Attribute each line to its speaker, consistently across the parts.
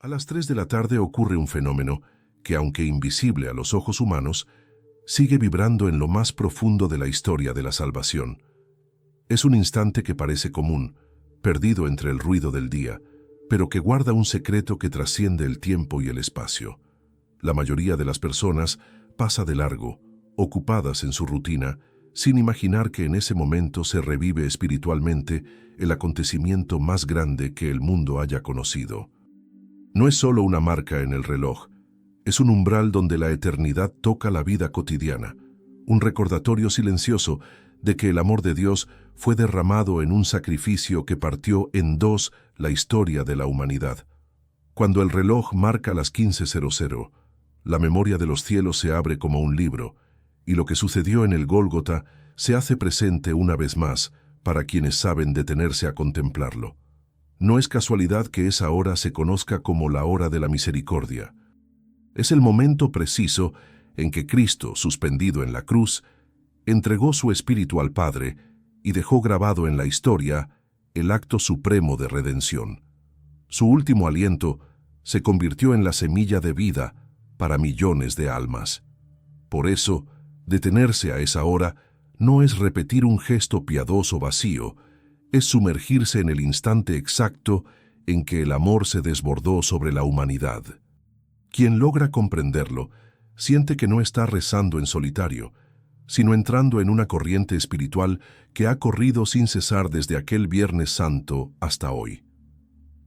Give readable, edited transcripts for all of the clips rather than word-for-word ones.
Speaker 1: A las 3 de la tarde ocurre un fenómeno que, aunque invisible a los ojos humanos, sigue vibrando en lo más profundo de la historia de la salvación. Es un instante que parece común, perdido entre el ruido del día, pero que guarda un secreto que trasciende el tiempo y el espacio. La mayoría de las personas pasa de largo, ocupadas en su rutina, sin imaginar que en ese momento se revive espiritualmente el acontecimiento más grande que el mundo haya conocido. No es solo una marca en el reloj, es un umbral donde la eternidad toca la vida cotidiana, un recordatorio silencioso de que el amor de Dios fue derramado en un sacrificio que partió en dos la historia de la humanidad. Cuando el reloj marca las 15:00, la memoria de los cielos se abre como un libro, y lo que sucedió en el Gólgota se hace presente una vez más para quienes saben detenerse a contemplarlo. No es casualidad que esa hora se conozca como la hora de la misericordia. Es el momento preciso en que Cristo, suspendido en la cruz, entregó su espíritu al Padre y dejó grabado en la historia el acto supremo de redención. Su último aliento se convirtió en la semilla de vida para millones de almas. Por eso, detenerse a esa hora no es repetir un gesto piadoso vacío, es sumergirse en el instante exacto en que el amor se desbordó sobre la humanidad. Quien logra comprenderlo, siente que no está rezando en solitario, sino entrando en una corriente espiritual que ha corrido sin cesar desde aquel Viernes Santo hasta hoy.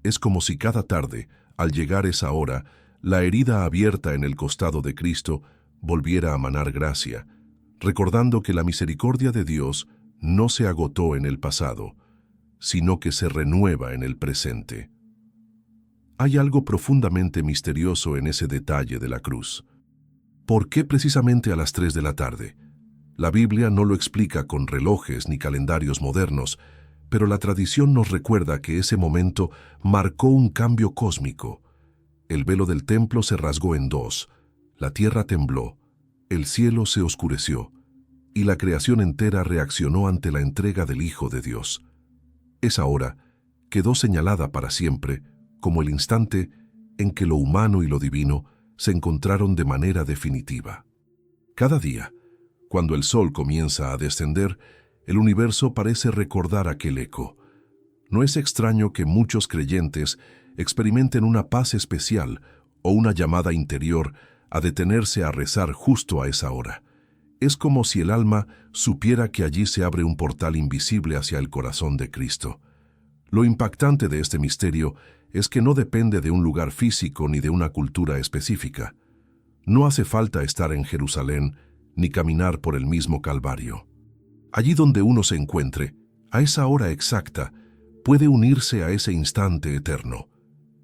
Speaker 1: Es como si cada tarde, al llegar esa hora, la herida abierta en el costado de Cristo volviera a manar gracia, recordando que la misericordia de Dios no se agotó en el pasado, sino que se renueva en el presente. Hay algo profundamente misterioso en ese detalle de la cruz. ¿Por qué precisamente a las 3 de la tarde? La Biblia no lo explica con relojes ni calendarios modernos, pero la tradición nos recuerda que ese momento marcó un cambio cósmico. El velo del templo se rasgó en dos, la tierra tembló, el cielo se oscureció, y la creación entera reaccionó ante la entrega del Hijo de Dios. Esa hora quedó señalada para siempre como el instante en que lo humano y lo divino se encontraron de manera definitiva. Cada día, cuando el sol comienza a descender, el universo parece recordar aquel eco. No es extraño que muchos creyentes experimenten una paz especial o una llamada interior a detenerse a rezar justo a esa hora. Es como si el alma supiera que allí se abre un portal invisible hacia el corazón de Cristo. Lo impactante de este misterio es que no depende de un lugar físico ni de una cultura específica. No hace falta estar en Jerusalén ni caminar por el mismo Calvario. Allí donde uno se encuentre, a esa hora exacta, puede unirse a ese instante eterno.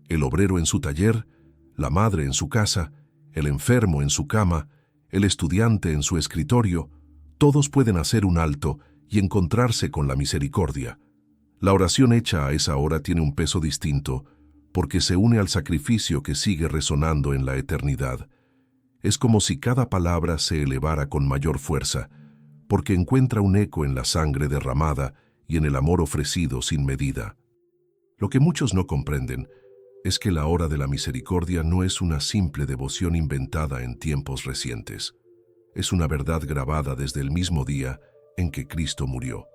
Speaker 1: El obrero en su taller, la madre en su casa, el enfermo en su cama, el estudiante en su escritorio, todos pueden hacer un alto y encontrarse con la misericordia. La oración hecha a esa hora tiene un peso distinto, porque se une al sacrificio que sigue resonando en la eternidad. Es como si cada palabra se elevara con mayor fuerza, porque encuentra un eco en la sangre derramada y en el amor ofrecido sin medida. Lo que muchos no comprenden es que la hora de la misericordia no es una simple devoción inventada en tiempos recientes. Es una verdad grabada desde el mismo día en que Cristo murió.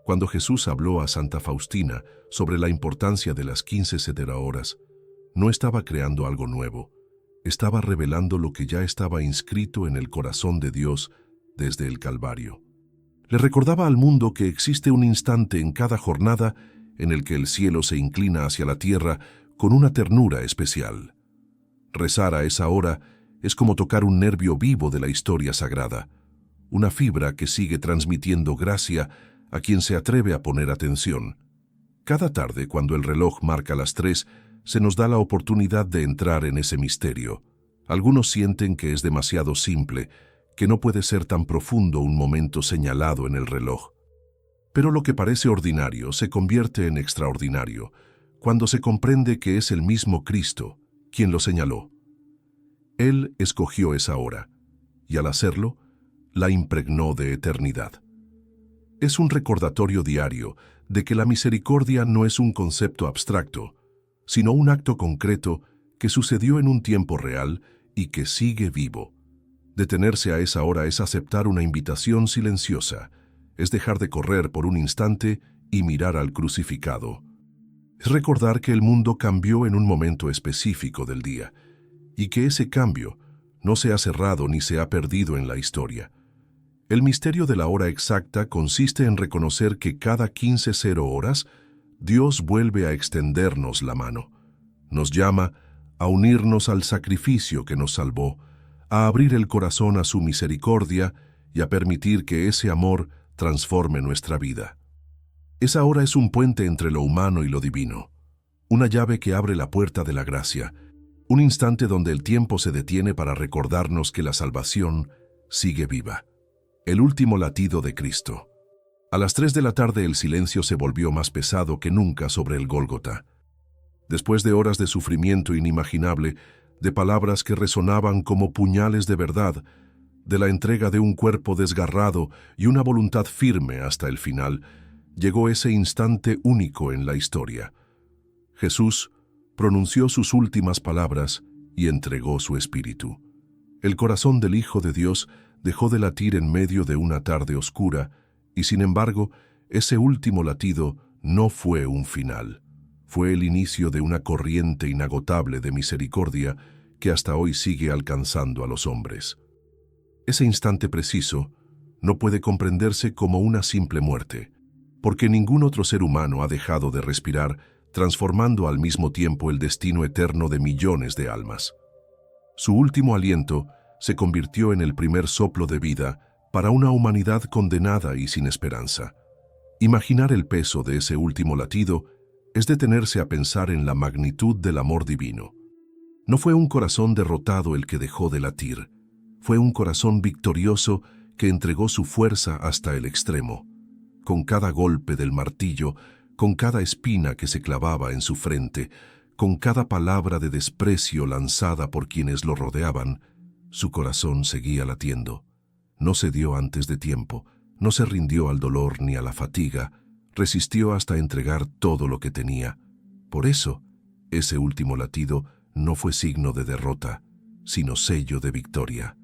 Speaker 1: Cuando Jesús habló a Santa Faustina sobre la importancia de las 15:00 horas, no estaba creando algo nuevo, estaba revelando lo que ya estaba inscrito en el corazón de Dios desde el Calvario. Le recordaba al mundo que existe un instante en cada jornada en el que el cielo se inclina hacia la tierra con una ternura especial. Rezar a esa hora es como tocar un nervio vivo de la historia sagrada, una fibra que sigue transmitiendo gracia a quien se atreve a poner atención. Cada tarde, cuando el reloj marca las 3, se nos da la oportunidad de entrar en ese misterio. Algunos sienten que es demasiado simple, que no puede ser tan profundo un momento señalado en el reloj. Pero lo que parece ordinario se convierte en extraordinario cuando se comprende que es el mismo Cristo quien lo señaló. Él escogió esa hora, y al hacerlo, la impregnó de eternidad. Es un recordatorio diario de que la misericordia no es un concepto abstracto, sino un acto concreto que sucedió en un tiempo real y que sigue vivo. Detenerse a esa hora es aceptar una invitación silenciosa, es dejar de correr por un instante y mirar al crucificado. Es recordar que el mundo cambió en un momento específico del día y que ese cambio no se ha cerrado ni se ha perdido en la historia. El misterio de la hora exacta consiste en reconocer que cada 15:00 horas Dios vuelve a extendernos la mano. Nos llama a unirnos al sacrificio que nos salvó, a abrir el corazón a su misericordia y a permitir que ese amor transforme nuestra vida. Esa hora es un puente entre lo humano y lo divino, una llave que abre la puerta de la gracia, un instante donde el tiempo se detiene para recordarnos que la salvación sigue viva. El último latido de Cristo. A las 3 de la tarde el silencio se volvió más pesado que nunca sobre el Gólgota. Después de horas de sufrimiento inimaginable, de palabras que resonaban como puñales de verdad, de la entrega de un cuerpo desgarrado y una voluntad firme hasta el final, llegó ese instante único en la historia. Jesús pronunció sus últimas palabras y entregó su espíritu. El corazón del Hijo de Dios dejó de latir en medio de una tarde oscura, y sin embargo, ese último latido no fue un final. Fue el inicio de una corriente inagotable de misericordia que hasta hoy sigue alcanzando a los hombres. Ese instante preciso no puede comprenderse como una simple muerte, porque ningún otro ser humano ha dejado de respirar, transformando al mismo tiempo el destino eterno de millones de almas. Su último aliento se convirtió en el primer soplo de vida para una humanidad condenada y sin esperanza. Imaginar el peso de ese último latido es detenerse a pensar en la magnitud del amor divino. No fue un corazón derrotado el que dejó de latir, fue un corazón victorioso que entregó su fuerza hasta el extremo. Con cada golpe del martillo, con cada espina que se clavaba en su frente, con cada palabra de desprecio lanzada por quienes lo rodeaban, su corazón seguía latiendo. No cedió antes de tiempo, no se rindió al dolor ni a la fatiga, resistió hasta entregar todo lo que tenía. Por eso, ese último latido no fue signo de derrota, sino sello de victoria.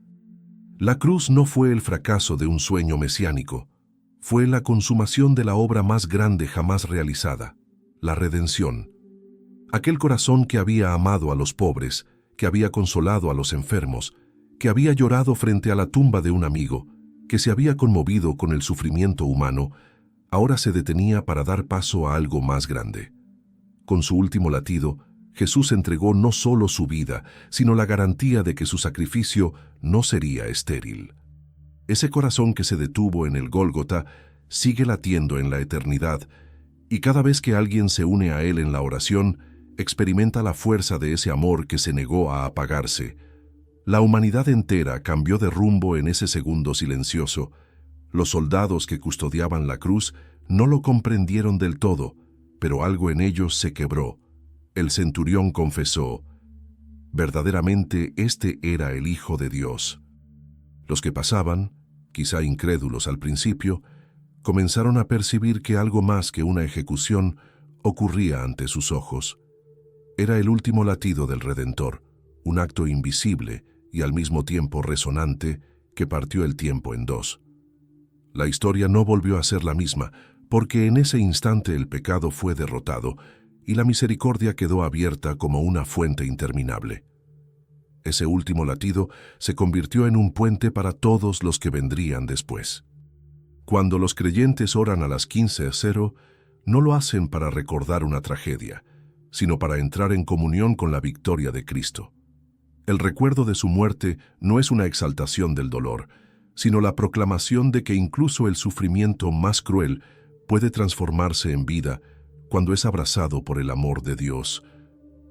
Speaker 1: La cruz no fue el fracaso de un sueño mesiánico, fue la consumación de la obra más grande jamás realizada, la redención. Aquel corazón que había amado a los pobres, que había consolado a los enfermos, que había llorado frente a la tumba de un amigo, que se había conmovido con el sufrimiento humano, ahora se detenía para dar paso a algo más grande. Con su último latido, Jesús entregó no solo su vida, sino la garantía de que su sacrificio no sería estéril. Ese corazón que se detuvo en el Gólgota sigue latiendo en la eternidad, y cada vez que alguien se une a él en la oración, experimenta la fuerza de ese amor que se negó a apagarse. La humanidad entera cambió de rumbo en ese segundo silencioso. Los soldados que custodiaban la cruz no lo comprendieron del todo, pero algo en ellos se quebró. El centurión confesó: verdaderamente este era el Hijo de Dios. Los que pasaban, quizá incrédulos al principio, comenzaron a percibir que algo más que una ejecución ocurría ante sus ojos. Era el último latido del Redentor, un acto invisible y al mismo tiempo resonante que partió el tiempo en dos. La historia no volvió a ser la misma, porque en ese instante el pecado fue derrotado y la misericordia quedó abierta como una fuente interminable. Ese último latido se convirtió en un puente para todos los que vendrían después. Cuando los creyentes oran a las 15:00, no lo hacen para recordar una tragedia, sino para entrar en comunión con la victoria de Cristo. El recuerdo de su muerte no es una exaltación del dolor, sino la proclamación de que incluso el sufrimiento más cruel puede transformarse en vida cuando es abrazado por el amor de Dios.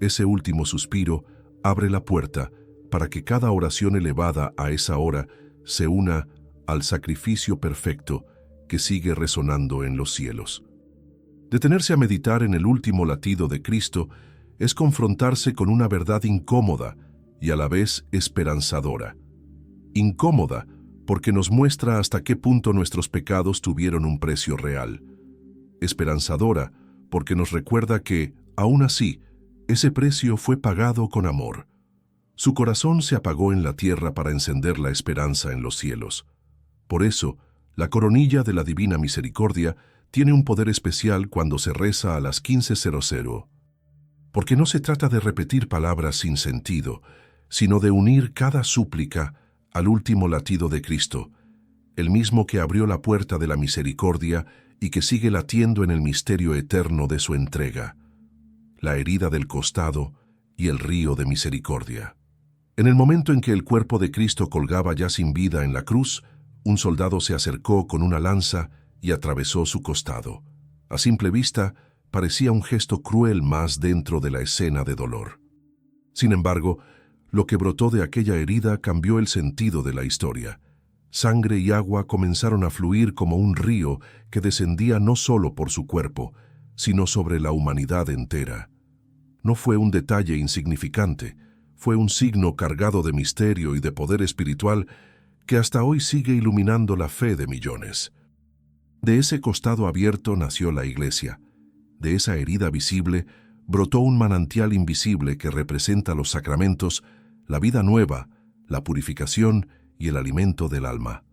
Speaker 1: Ese último suspiro abre la puerta para que cada oración elevada a esa hora se una al sacrificio perfecto que sigue resonando en los cielos. Detenerse a meditar en el último latido de Cristo es confrontarse con una verdad incómoda y a la vez esperanzadora. Incómoda porque nos muestra hasta qué punto nuestros pecados tuvieron un precio real. Esperanzadora porque nos recuerda que, aún así, Ese precio fue pagado con amor. Su corazón se apagó en la tierra para encender la esperanza en los cielos. Por eso, la coronilla de la Divina Misericordia tiene un poder especial cuando se reza a las 15:00. Porque no se trata de repetir palabras sin sentido, sino de unir cada súplica al último latido de Cristo, el mismo que abrió la puerta de la misericordia y que sigue latiendo en el misterio eterno de su entrega, la herida del costado y el río de misericordia. En el momento en que el cuerpo de Cristo colgaba ya sin vida en la cruz, un soldado se acercó con una lanza y atravesó su costado. A simple vista, parecía un gesto cruel más dentro de la escena de dolor. Sin embargo, lo que brotó de aquella herida cambió el sentido de la historia. Sangre y agua comenzaron a fluir como un río que descendía no solo por su cuerpo, sino sobre la humanidad entera. No fue un detalle insignificante, fue un signo cargado de misterio y de poder espiritual que hasta hoy sigue iluminando la fe de millones. De ese costado abierto nació la Iglesia. De esa herida visible brotó un manantial invisible que representa los sacramentos, la vida nueva, la purificación y el alimento del alma.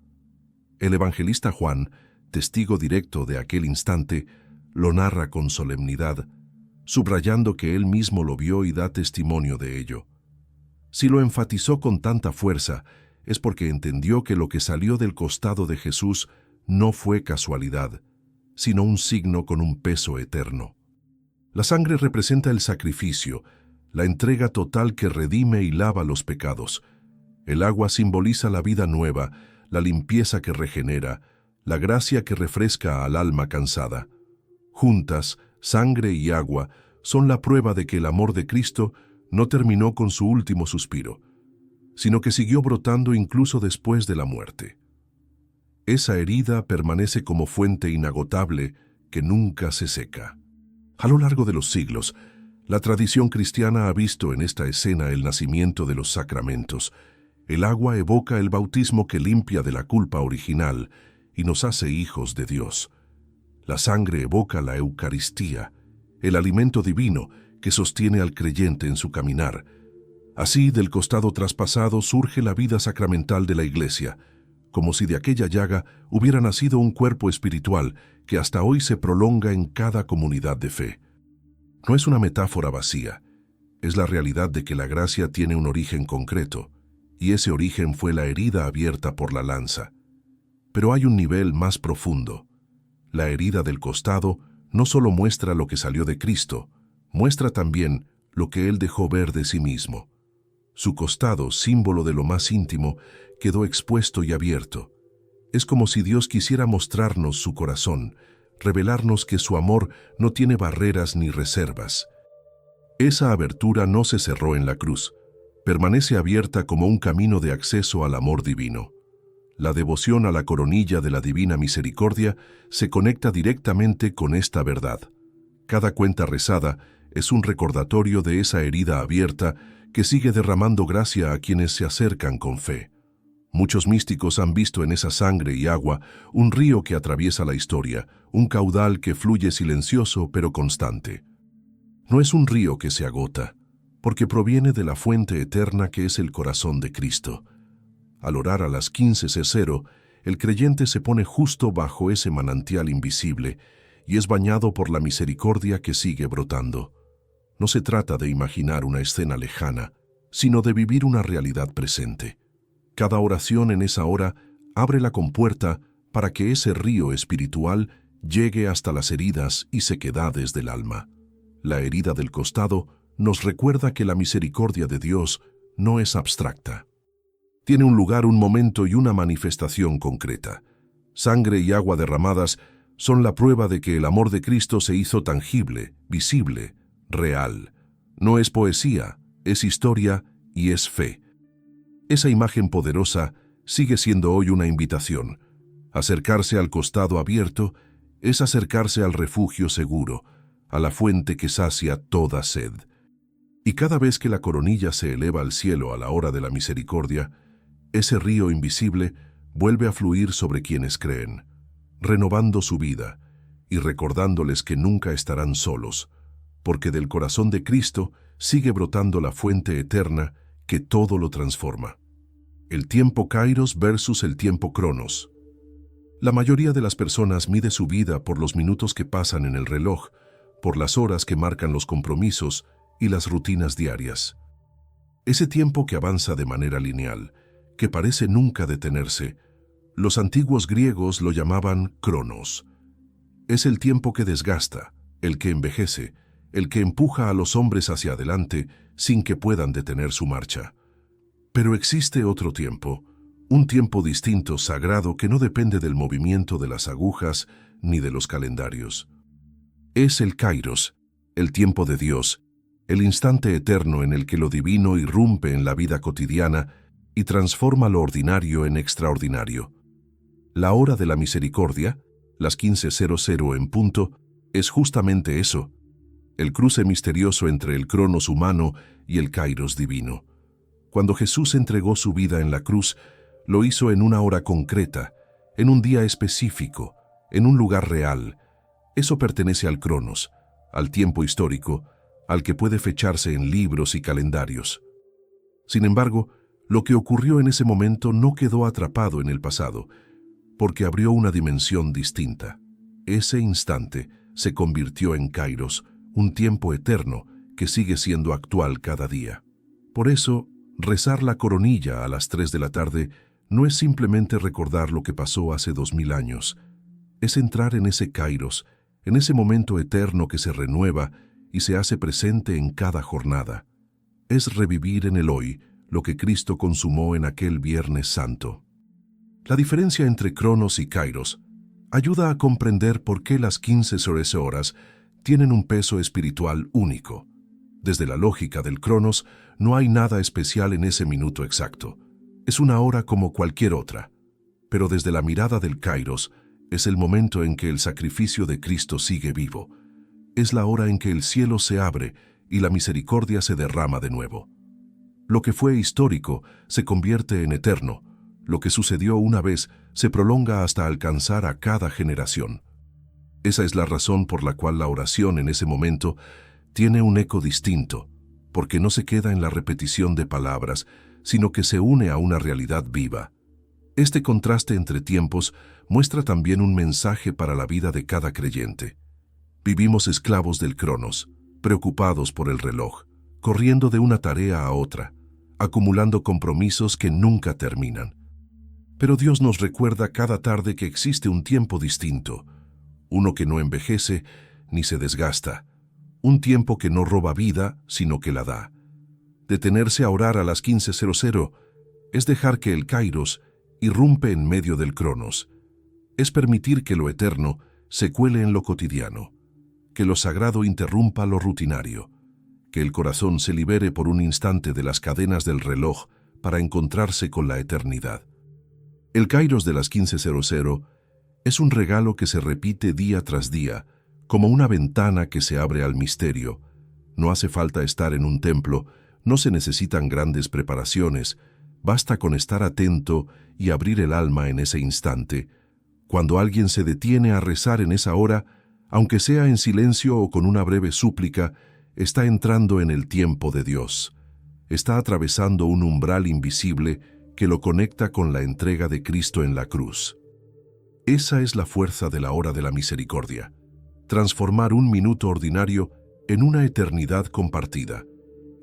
Speaker 1: El evangelista Juan, testigo directo de aquel instante, lo narra con solemnidad, subrayando que él mismo lo vio y da testimonio de ello. Si lo enfatizó con tanta fuerza, es porque entendió que lo que salió del costado de Jesús no fue casualidad, sino un signo con un peso eterno. La sangre representa el sacrificio, la entrega total que redime y lava los pecados. El agua simboliza la vida nueva, la limpieza que regenera, la gracia que refresca al alma cansada. Juntas, sangre y agua son la prueba de que el amor de Cristo no terminó con su último suspiro, sino que siguió brotando incluso después de la muerte. Esa herida permanece como fuente inagotable que nunca se seca. A lo largo de los siglos, la tradición cristiana ha visto en esta escena el nacimiento de los sacramentos. El agua evoca el bautismo que limpia de la culpa original y nos hace hijos de Dios. La sangre evoca la Eucaristía, el alimento divino que sostiene al creyente en su caminar. Así, del costado traspasado surge la vida sacramental de la Iglesia, como si de aquella llaga hubiera nacido un cuerpo espiritual que hasta hoy se prolonga en cada comunidad de fe. No es una metáfora vacía, es la realidad de que la gracia tiene un origen concreto, y ese origen fue la herida abierta por la lanza. Pero hay un nivel más profundo. La herida del costado no solo muestra lo que salió de Cristo, muestra también lo que Él dejó ver de sí mismo. Su costado, símbolo de lo más íntimo, quedó expuesto y abierto. Es como si Dios quisiera mostrarnos su corazón, revelarnos que su amor no tiene barreras ni reservas. Esa abertura no se cerró en la cruz, permanece abierta como un camino de acceso al amor divino. La devoción a la coronilla de la Divina Misericordia se conecta directamente con esta verdad. Cada cuenta rezada es un recordatorio de esa herida abierta que sigue derramando gracia a quienes se acercan con fe. Muchos místicos han visto en esa sangre y agua un río que atraviesa la historia, un caudal que fluye silencioso pero constante. No es un río que se agota, porque proviene de la fuente eterna que es el corazón de Cristo. Al orar a las 15:00, el creyente se pone justo bajo ese manantial invisible y es bañado por la misericordia que sigue brotando. No se trata de imaginar una escena lejana, sino de vivir una realidad presente. Cada oración en esa hora abre la compuerta para que ese río espiritual llegue hasta las heridas y sequedades del alma. La herida del costado nos recuerda que la misericordia de Dios no es abstracta. Tiene un lugar, un momento y una manifestación concreta. Sangre y agua derramadas son la prueba de que el amor de Cristo se hizo tangible, visible, real. No es poesía, es historia y es fe. Esa imagen poderosa sigue siendo hoy una invitación. Acercarse al costado abierto es acercarse al refugio seguro, a la fuente que sacia toda sed. Y cada vez que la coronilla se eleva al cielo a la hora de la misericordia, ese río invisible vuelve a fluir sobre quienes creen, renovando su vida y recordándoles que nunca estarán solos, porque del corazón de Cristo sigue brotando la fuente eterna que todo lo transforma. El tiempo Kairos versus el tiempo Cronos. La mayoría de las personas mide su vida por los minutos que pasan en el reloj, por las horas que marcan los compromisos y las rutinas diarias. Ese tiempo que avanza de manera lineal, que parece nunca detenerse, los antiguos griegos lo llamaban Cronos. Es el tiempo que desgasta, el que envejece, el que empuja a los hombres hacia adelante sin que puedan detener su marcha. Pero existe otro tiempo, un tiempo distinto, sagrado, que no depende del movimiento de las agujas ni de los calendarios. Es el Kairos, el tiempo de Dios, el instante eterno en el que lo divino irrumpe en la vida cotidiana y transforma lo ordinario en extraordinario. La hora de la misericordia, las 15:00 en punto, es justamente eso, el cruce misterioso entre el Cronos humano y el Kairos divino. Cuando Jesús entregó su vida en la cruz, lo hizo en una hora concreta, en un día específico, en un lugar real. Eso pertenece al Cronos, al tiempo histórico, al que puede fecharse en libros y calendarios. Sin embargo, lo que ocurrió en ese momento no quedó atrapado en el pasado, porque abrió una dimensión distinta. Ese instante se convirtió en Kairos, un tiempo eterno que sigue siendo actual cada día. Por eso, rezar la coronilla a las 3 de la tarde no es simplemente recordar lo que pasó hace 2000 años. Es entrar en ese Kairos, en ese momento eterno que se renueva y se hace presente en cada jornada. Es revivir en el hoy lo que Cristo consumó en aquel Viernes Santo. La diferencia entre Cronos y Kairos ayuda a comprender por qué las 15 horas tienen un peso espiritual único. Desde la lógica del Cronos, no hay nada especial en ese minuto exacto. Es una hora como cualquier otra. Pero desde la mirada del Kairos, es el momento en que el sacrificio de Cristo sigue vivo. Es la hora en que el cielo se abre y la misericordia se derrama de nuevo. Lo que fue histórico se convierte en eterno. Lo que sucedió una vez se prolonga hasta alcanzar a cada generación. Esa es la razón por la cual la oración en ese momento tiene un eco distinto, porque no se queda en la repetición de palabras, sino que se une a una realidad viva. Este contraste entre tiempos muestra también un mensaje para la vida de cada creyente. Vivimos esclavos del Cronos, preocupados por el reloj, corriendo de una tarea a otra, acumulando compromisos que nunca terminan. Pero Dios nos recuerda cada tarde que existe un tiempo distinto, uno que no envejece ni se desgasta, un tiempo que no roba vida, sino que la da. Detenerse a orar a las 15:00 es dejar que el Kairos irrumpe en medio del Cronos. Es permitir que lo eterno se cuele en lo cotidiano, que lo sagrado interrumpa lo rutinario, que el corazón se libere por un instante de las cadenas del reloj para encontrarse con la eternidad. El Kairos de las 15:00 es un regalo que se repite día tras día, como una ventana que se abre al misterio. No hace falta estar en un templo, no se necesitan grandes preparaciones, basta con estar atento y abrir el alma en ese instante. Cuando alguien se detiene a rezar en esa hora, aunque sea en silencio o con una breve súplica, está entrando en el tiempo de Dios. Está atravesando un umbral invisible que lo conecta con la entrega de Cristo en la cruz. Esa es la fuerza de la hora de la misericordia. Transformar un minuto ordinario en una eternidad compartida.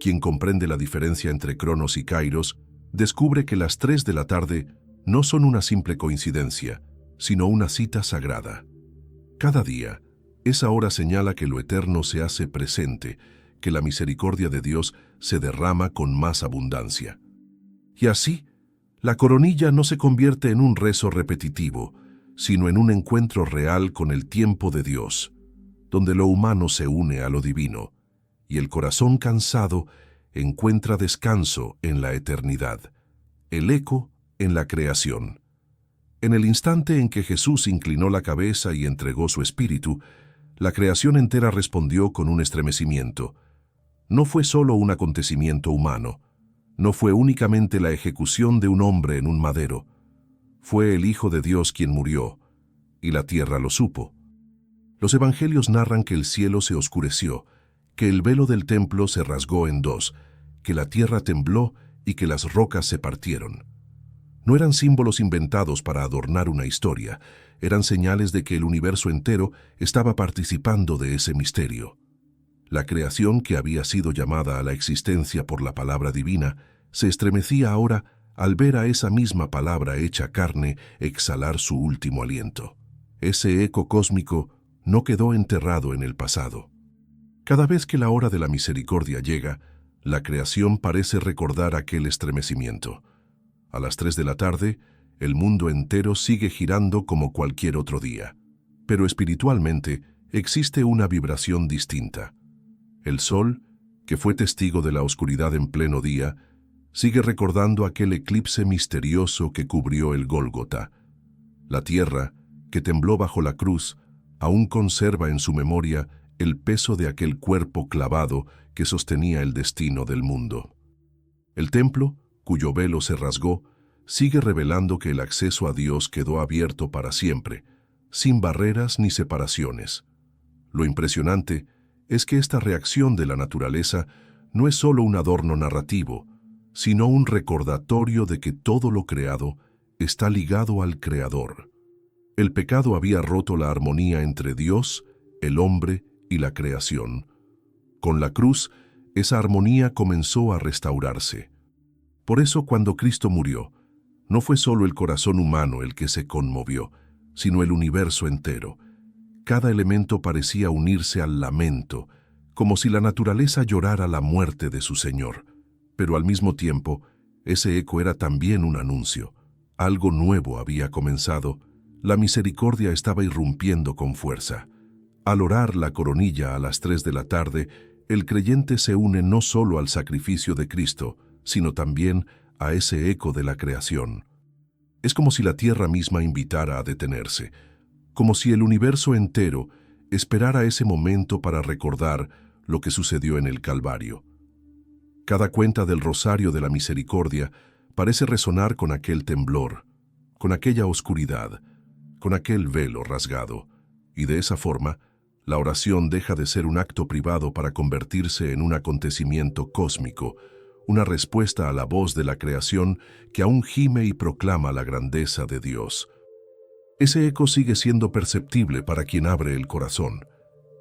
Speaker 1: Quien comprende la diferencia entre Cronos y Kairos, descubre que las 3 de la tarde no son una simple coincidencia, sino una cita sagrada. Cada día, esa hora señala que lo eterno se hace presente, que la misericordia de Dios se derrama con más abundancia. Y así, la coronilla no se convierte en un rezo repetitivo, sino en un encuentro real con el tiempo de Dios, donde lo humano se une a lo divino, y el corazón cansado encuentra descanso en la eternidad, el eco en la creación. En el instante en que Jesús inclinó la cabeza y entregó su espíritu, la creación entera respondió con un estremecimiento. No fue solo un acontecimiento humano, no fue únicamente la ejecución de un hombre en un madero, fue el Hijo de Dios quien murió, y la tierra lo supo. Los evangelios narran que el cielo se oscureció, que el velo del templo se rasgó en dos, que la tierra tembló y que las rocas se partieron. No eran símbolos inventados para adornar una historia, eran señales de que el universo entero estaba participando de ese misterio. La creación, que había sido llamada a la existencia por la palabra divina, se estremecía ahora al ver a esa misma palabra hecha carne exhalar su último aliento. Ese eco cósmico no quedó enterrado en el pasado. Cada vez que la hora de la misericordia llega, la creación parece recordar aquel estremecimiento. A las 3 de la tarde, el mundo entero sigue girando como cualquier otro día. Pero espiritualmente existe una vibración distinta. El sol, que fue testigo de la oscuridad en pleno día, sigue recordando aquel eclipse misterioso que cubrió el Gólgota. La tierra, que tembló bajo la cruz, aún conserva en su memoria el peso de aquel cuerpo clavado que sostenía el destino del mundo. El templo, cuyo velo se rasgó, sigue revelando que el acceso a Dios quedó abierto para siempre, sin barreras ni separaciones. Lo impresionante es que esta reacción de la naturaleza no es solo un adorno narrativo, sino un recordatorio de que todo lo creado está ligado al Creador. El pecado había roto la armonía entre Dios, el hombre y la creación. Con la cruz, esa armonía comenzó a restaurarse. Por eso, cuando Cristo murió, no fue solo el corazón humano el que se conmovió, sino el universo entero. Cada elemento parecía unirse al lamento, como si la naturaleza llorara la muerte de su Señor. Pero al mismo tiempo, ese eco era también un anuncio. Algo nuevo había comenzado. La misericordia estaba irrumpiendo con fuerza. Al orar la coronilla a las 3 de la tarde, el creyente se une no solo al sacrificio de Cristo, sino también a ese eco de la creación. Es como si la tierra misma invitara a detenerse, como si el universo entero esperara ese momento para recordar lo que sucedió en el Calvario. Cada cuenta del rosario de la misericordia parece resonar con aquel temblor, con aquella oscuridad, con aquel velo rasgado, y de esa forma, la oración deja de ser un acto privado para convertirse en un acontecimiento cósmico, una respuesta a la voz de la creación que aún gime y proclama la grandeza de Dios. Ese eco sigue siendo perceptible para quien abre el corazón.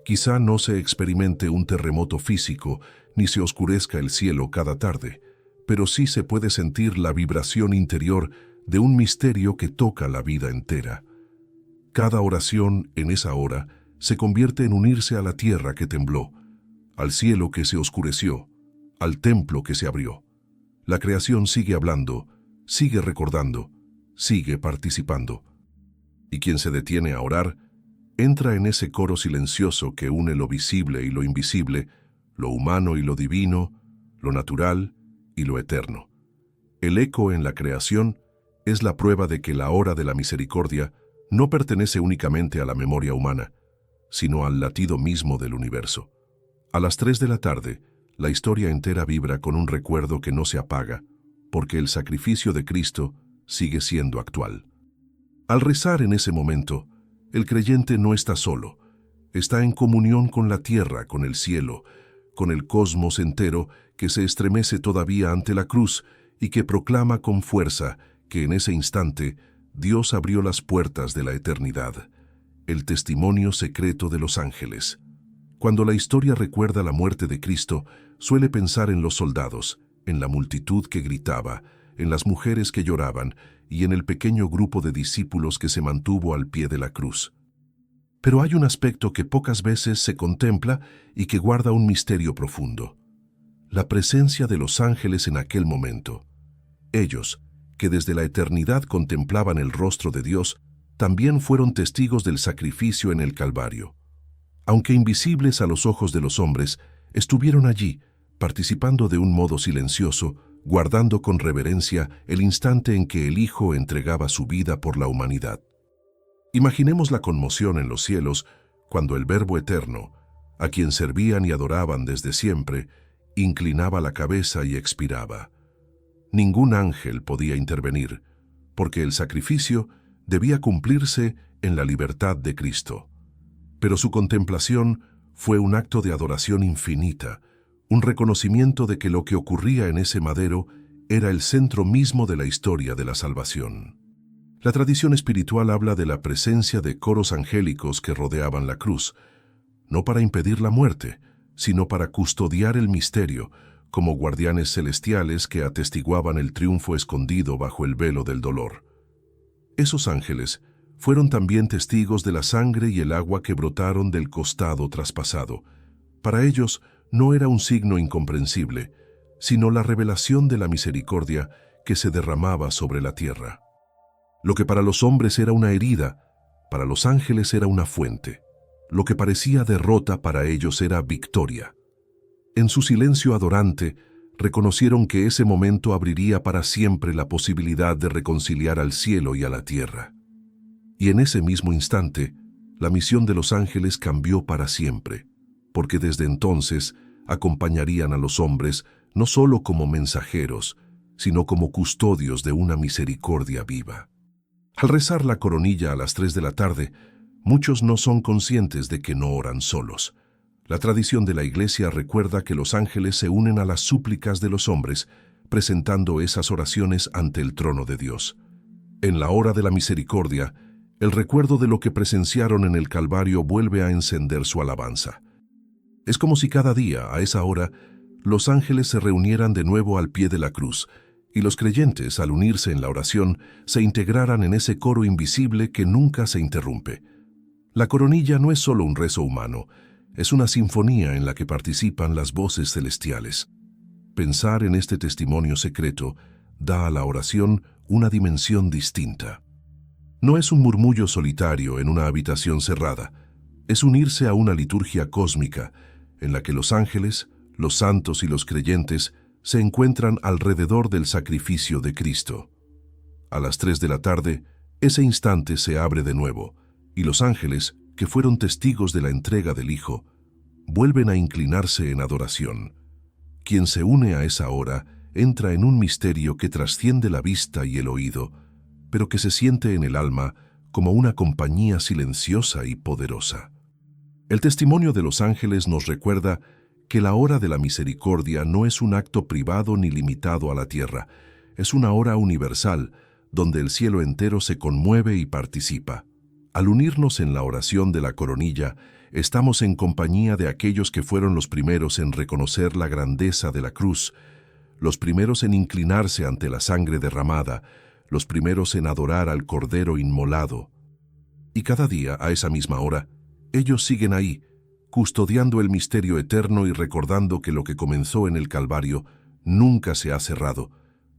Speaker 1: Quizá no se experimente un terremoto físico ni se oscurezca el cielo cada tarde, pero sí se puede sentir la vibración interior de un misterio que toca la vida entera. Cada oración en esa hora se convierte en unirse a la tierra que tembló, al cielo que se oscureció, al templo que se abrió. La creación sigue hablando, sigue recordando, sigue participando. Y quien se detiene a orar, entra en ese coro silencioso que une lo visible y lo invisible, lo humano y lo divino, lo natural y lo eterno. El eco en la creación es la prueba de que la hora de la misericordia no pertenece únicamente a la memoria humana, sino al latido mismo del universo. A las 3 de la tarde, la historia entera vibra con un recuerdo que no se apaga, porque el sacrificio de Cristo sigue siendo actual. Al rezar en ese momento, el creyente no está solo, está en comunión con la tierra, con el cielo, con el cosmos entero que se estremece todavía ante la cruz y que proclama con fuerza que en ese instante Dios abrió las puertas de la eternidad, el testimonio secreto de los ángeles. Cuando la historia recuerda la muerte de Cristo, suele pensar en los soldados, en la multitud que gritaba, en las mujeres que lloraban y en el pequeño grupo de discípulos que se mantuvo al pie de la cruz. Pero hay un aspecto que pocas veces se contempla y que guarda un misterio profundo: la presencia de los ángeles en aquel momento. Ellos, que desde la eternidad contemplaban el rostro de Dios, también fueron testigos del sacrificio en el Calvario. Aunque invisibles a los ojos de los hombres, estuvieron allí, participando de un modo silencioso, guardando con reverencia el instante en que el Hijo entregaba su vida por la humanidad. Imaginemos la conmoción en los cielos cuando el Verbo eterno, a quien servían y adoraban desde siempre, inclinaba la cabeza y expiraba. Ningún ángel podía intervenir, porque el sacrificio debía cumplirse en la libertad de Cristo. Pero su contemplación fue un acto de adoración infinita, un reconocimiento de que lo que ocurría en ese madero era el centro mismo de la historia de la salvación. La tradición espiritual habla de la presencia de coros angélicos que rodeaban la cruz, no para impedir la muerte, sino para custodiar el misterio, como guardianes celestiales que atestiguaban el triunfo escondido bajo el velo del dolor. Esos ángeles fueron también testigos de la sangre y el agua que brotaron del costado traspasado. Para ellos no era un signo incomprensible, sino la revelación de la misericordia que se derramaba sobre la tierra. Lo que para los hombres era una herida, para los ángeles era una fuente. Lo que parecía derrota para ellos era victoria. En su silencio adorante, reconocieron que ese momento abriría para siempre la posibilidad de reconciliar al cielo y a la tierra. Y en ese mismo instante, la misión de los ángeles cambió para siempre, porque desde entonces acompañarían a los hombres no solo como mensajeros, sino como custodios de una misericordia viva. Al rezar la coronilla a las 3 de la tarde, muchos no son conscientes de que no oran solos. La tradición de la Iglesia recuerda que los ángeles se unen a las súplicas de los hombres, presentando esas oraciones ante el trono de Dios. En la hora de la misericordia, el recuerdo de lo que presenciaron en el Calvario vuelve a encender su alabanza. Es como si cada día, a esa hora, los ángeles se reunieran de nuevo al pie de la cruz, y los creyentes, al unirse en la oración, se integraran en ese coro invisible que nunca se interrumpe. La coronilla no es solo un rezo humano, es una sinfonía en la que participan las voces celestiales. Pensar en este testimonio secreto da a la oración una dimensión distinta. No es un murmullo solitario en una habitación cerrada, es unirse a una liturgia cósmica en la que los ángeles, los santos y los creyentes se encuentran alrededor del sacrificio de Cristo. A las 3 de la tarde, ese instante se abre de nuevo, y los ángeles, que fueron testigos de la entrega del Hijo, vuelven a inclinarse en adoración. Quien se une a esa hora entra en un misterio que trasciende la vista y el oído, pero que se siente en el alma como una compañía silenciosa y poderosa. El testimonio de los ángeles nos recuerda que la hora de la misericordia no es un acto privado ni limitado a la tierra, es una hora universal, donde el cielo entero se conmueve y participa. Al unirnos en la oración de la coronilla, estamos en compañía de aquellos que fueron los primeros en reconocer la grandeza de la cruz, los primeros en inclinarse ante la sangre derramada, los primeros en adorar al Cordero inmolado. Y cada día, a esa misma hora, ellos siguen ahí, custodiando el misterio eterno y recordando que lo que comenzó en el Calvario nunca se ha cerrado,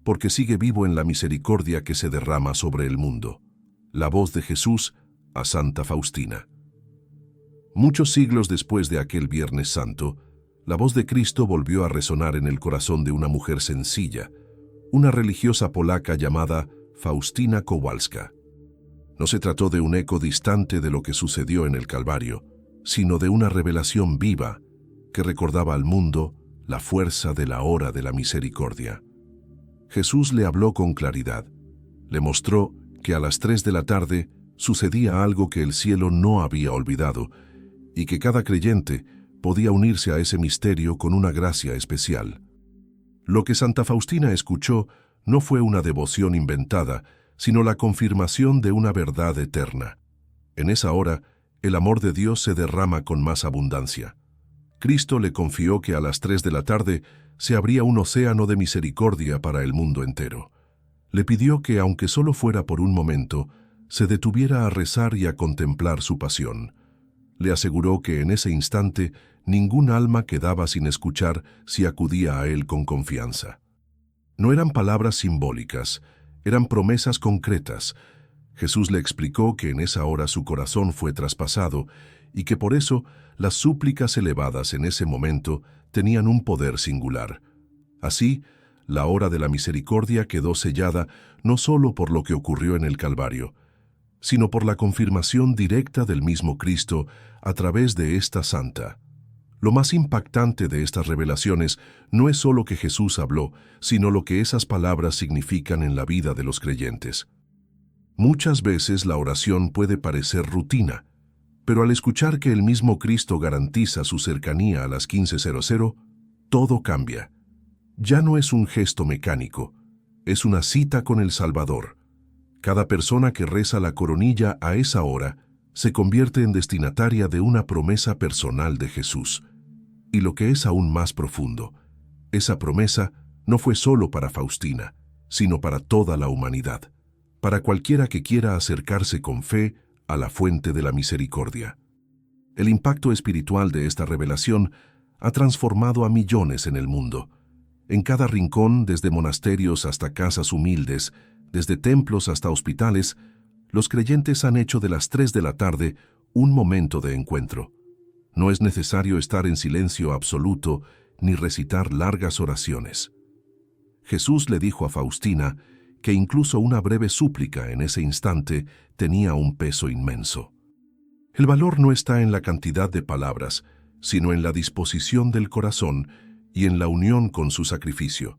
Speaker 1: porque sigue vivo en la misericordia que se derrama sobre el mundo. La voz de Jesús a Santa Faustina. Muchos siglos después de aquel Viernes Santo, la voz de Cristo volvió a resonar en el corazón de una mujer sencilla, una religiosa polaca llamada Faustina Kowalska. No se trató de un eco distante de lo que sucedió en el Calvario, sino de una revelación viva que recordaba al mundo la fuerza de la hora de la misericordia. Jesús le habló con claridad. Le mostró que a las 3 de la tarde sucedía algo que el cielo no había olvidado y que cada creyente podía unirse a ese misterio con una gracia especial. Lo que Santa Faustina escuchó no fue una devoción inventada, sino la confirmación de una verdad eterna. En esa hora, el amor de Dios se derrama con más abundancia. Cristo le confió que a las 3 de la tarde se abría un océano de misericordia para el mundo entero. Le pidió que, aunque solo fuera por un momento, se detuviera a rezar y a contemplar su pasión. Le aseguró que en ese instante ningún alma quedaba sin escuchar si acudía a él con confianza. No eran palabras simbólicas, eran promesas concretas. Jesús le explicó que en esa hora su corazón fue traspasado y que por eso las súplicas elevadas en ese momento tenían un poder singular. Así, la hora de la misericordia quedó sellada no solo por lo que ocurrió en el Calvario, sino por la confirmación directa del mismo Cristo a través de esta santa. Lo más impactante de estas revelaciones no es solo que Jesús habló, sino lo que esas palabras significan en la vida de los creyentes. Muchas veces la oración puede parecer rutina, Pero al escuchar que el mismo Cristo garantiza su cercanía a las 15:00, todo cambia. Ya no es un gesto mecánico, es una cita con el Salvador. Cada persona que reza la coronilla a esa hora se convierte en destinataria de una promesa personal de Jesús. Y lo que es aún más profundo, esa promesa no fue solo para Faustina, sino para toda la humanidad, para cualquiera que quiera acercarse con fe a la fuente de la misericordia. El impacto espiritual de esta revelación ha transformado a millones en el mundo. En cada rincón, desde monasterios hasta casas humildes, desde templos hasta hospitales, los creyentes han hecho de las 3 de la tarde un momento de encuentro. No es necesario estar en silencio absoluto ni recitar largas oraciones. Jesús le dijo a Faustina que incluso una breve súplica en ese instante tenía un peso inmenso. El valor no está en la cantidad de palabras, sino en la disposición del corazón y en la unión con su sacrificio.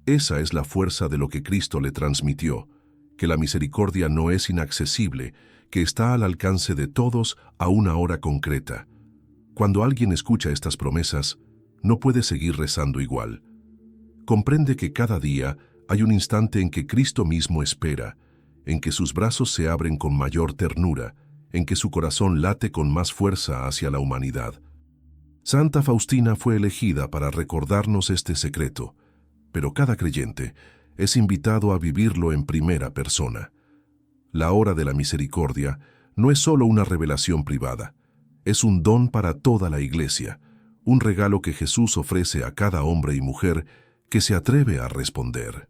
Speaker 1: Esa es la fuerza de lo que Cristo le transmitió, que la misericordia no es inaccesible, que está al alcance de todos a una hora concreta. Cuando alguien escucha estas promesas, no puede seguir rezando igual. Comprende que cada día hay un instante en que Cristo mismo espera, en que sus brazos se abren con mayor ternura, en que su corazón late con más fuerza hacia la humanidad. Santa Faustina fue elegida para recordarnos este secreto, pero cada creyente es invitado a vivirlo en primera persona. La hora de la misericordia no es solo una revelación privada, es un don para toda la Iglesia, un regalo que Jesús ofrece a cada hombre y mujer que se atreve a responder.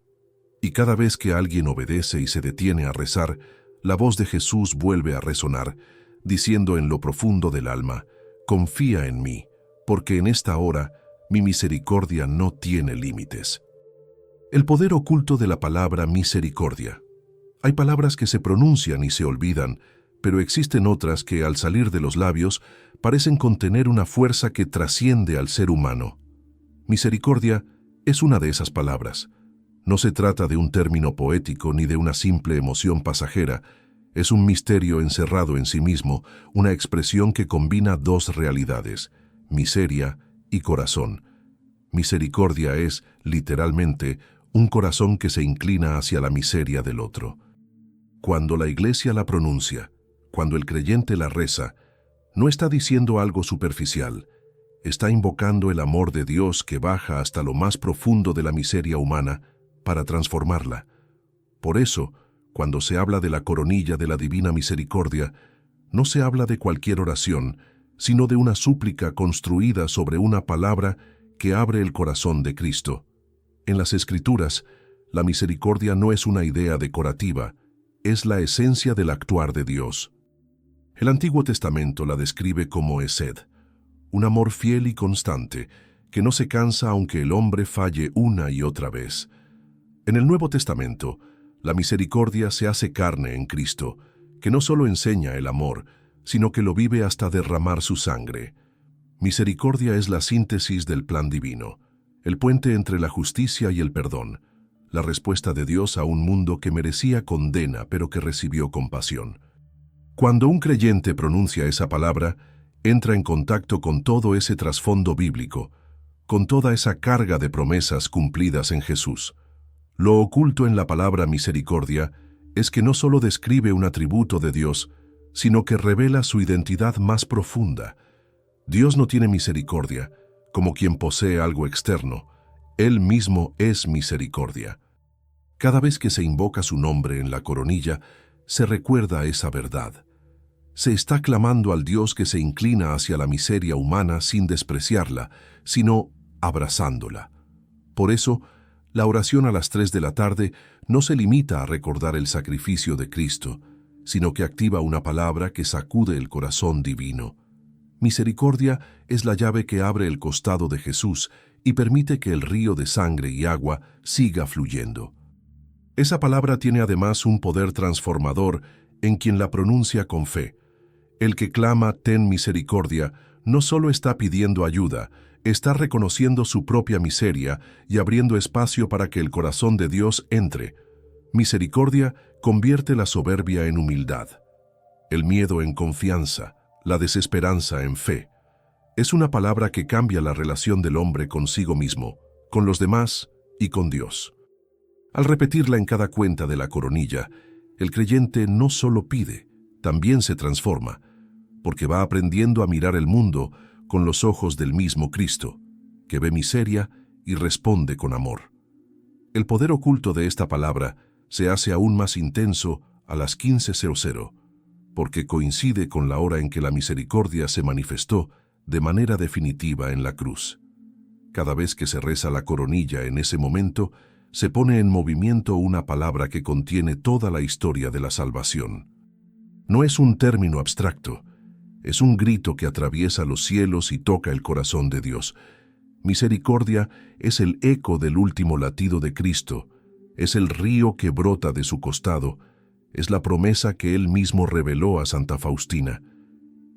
Speaker 1: Y cada vez que alguien obedece y se detiene a rezar, la voz de Jesús vuelve a resonar, diciendo en lo profundo del alma: confía en mí, porque en esta hora mi misericordia no tiene límites. El poder oculto de la palabra misericordia. Hay palabras que se pronuncian y se olvidan, pero existen otras que, al salir de los labios, parecen contener una fuerza que trasciende al ser humano. Misericordia es una de esas palabras. No se trata de un término poético ni de una simple emoción pasajera. Es un misterio encerrado en sí mismo, una expresión que combina dos realidades: miseria y corazón. Misericordia es, literalmente, un corazón que se inclina hacia la miseria del otro. Cuando la Iglesia la pronuncia, cuando el creyente la reza, no está diciendo algo superficial, está invocando el amor de Dios que baja hasta lo más profundo de la miseria humana para transformarla. Por eso, cuando se habla de la coronilla de la Divina Misericordia, no se habla de cualquier oración, sino de una súplica construida sobre una palabra que abre el corazón de Cristo. En las Escrituras, la misericordia no es una idea decorativa, es la esencia del actuar de Dios. El Antiguo Testamento la describe como Esed, un amor fiel y constante, que no se cansa aunque el hombre falle una y otra vez. En el Nuevo Testamento, la misericordia se hace carne en Cristo, que no solo enseña el amor, sino que lo vive hasta derramar su sangre. Misericordia es la síntesis del plan divino, el puente entre la justicia y el perdón, la respuesta de Dios a un mundo que merecía condena pero que recibió compasión. Cuando un creyente pronuncia esa palabra, entra en contacto con todo ese trasfondo bíblico, con toda esa carga de promesas cumplidas en Jesús. Lo oculto en la palabra misericordia es que no solo describe un atributo de Dios, sino que revela su identidad más profunda. Dios no tiene misericordia como quien posee algo externo. Él mismo es misericordia. Cada vez que se invoca su nombre en la coronilla, se recuerda esa verdad. Se está clamando al Dios que se inclina hacia la miseria humana sin despreciarla, sino abrazándola. Por eso, la oración a las 3 de la tarde no se limita a recordar el sacrificio de Cristo, sino que activa una palabra que sacude el corazón divino. Misericordia es la llave que abre el costado de Jesús y permite que el río de sangre y agua siga fluyendo. Esa palabra tiene además un poder transformador en quien la pronuncia con fe. El que clama «ten misericordia» no solo está pidiendo ayuda, está reconociendo su propia miseria y abriendo espacio para que el corazón de Dios entre. Misericordia convierte la soberbia en humildad, el miedo en confianza, la desesperanza en fe. Es una palabra que cambia la relación del hombre consigo mismo, con los demás y con Dios. Al repetirla en cada cuenta de la coronilla, el creyente no solo pide, también se transforma, porque va aprendiendo a mirar el mundo con los ojos del mismo Cristo, que ve miseria y responde con amor. El poder oculto de esta palabra se hace aún más intenso a las 15:00, porque coincide con la hora en que la misericordia se manifestó de manera definitiva en la cruz. Cada vez que se reza la coronilla en ese momento, se pone en movimiento una palabra que contiene toda la historia de la salvación. No es un término abstracto, es un grito que atraviesa los cielos y toca el corazón de Dios. Misericordia es el eco del último latido de Cristo, es el río que brota de su costado, es la promesa que Él mismo reveló a Santa Faustina.